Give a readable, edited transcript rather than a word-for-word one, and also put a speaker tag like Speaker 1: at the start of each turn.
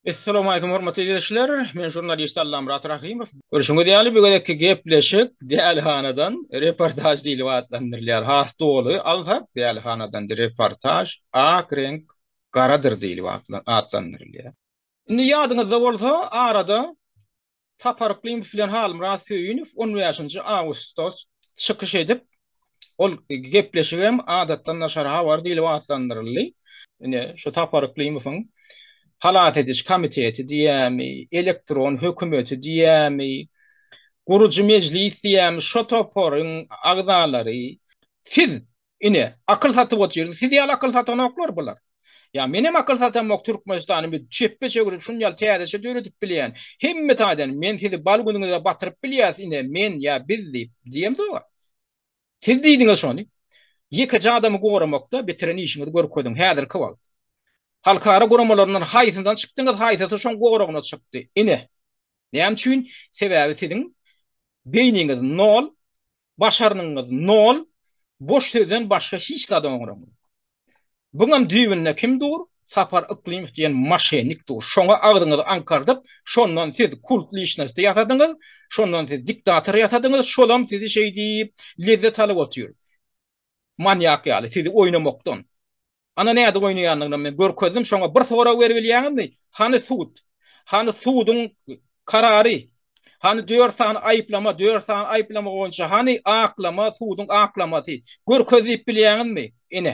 Speaker 1: Assalamu alaykum hormatly izleyijiler. Men jurnalist Allam Murat Rahimov. Görüşüňiz diýäli bu gedekki gepleşik diýäli hanadan reportaj diýilip atlandyrylýar. Hasta oly alsak diýäli hanadan reportaj ak renk garadyr diýilip atlandyrylýar. Indi ýadyňyzda bolsa arada Sapar Klimov bilen Halim Rasyýew 15-nji awgustos çykyş edip ol gepleşigem adatdan naşar habar diýilip atlandyryldy. Ine şu Sapar Klimowyň halat ediş komiteti diýämi, elektron hökümeti diýämi, gurucu meclis diýämi, şo toporyň agdalary siz ine akıl satyp oturýar. Siz ýaly akıl satyklar bular. Ya menem akıl satamak Türkmenistanyň bir çeppe çögürüp şunýal täzeçe döredip bilýän. Hemme taýdan men sizi bal günüňizde batyryp bilýäs ine men ya biz diýemdi o. Siz diýdiňiz şonu. Ýeki adamy goramakda bitiren işiňizi görüp koýdum. Häzir kywal. Halkara guramalarından haýsyndan çykdyňyz, haýsy şoň goraguna çykdy. Ine. Näme üçin? Sebäbi siziň beýniňiz nol, başaranyňyz nol, boş sözden başga hiç zat oňuramaz. Buňam düýbünde kim dur? Sapar Iklimov diýen maşenik dur. Şoňa agdyňyzy ankardyp, şondan siz kultly işnäste ýatadyňyz, şondan siz diktator ýatadyňyz, şolam sizi şey diýip lezzet alyp oturýar. Manyak ýaly sizi oýnamakdan. Ana näde oýnaýanlygyny men görkezdim, şoňa bir sora berip bilýäňizmi? Hany suud? Hany suudyň karary? Hany 4 san aýplama, 4 san aýplama boýunça hany aklama, suudyň aklamasy? Görkezip bilýäňizmi? Ine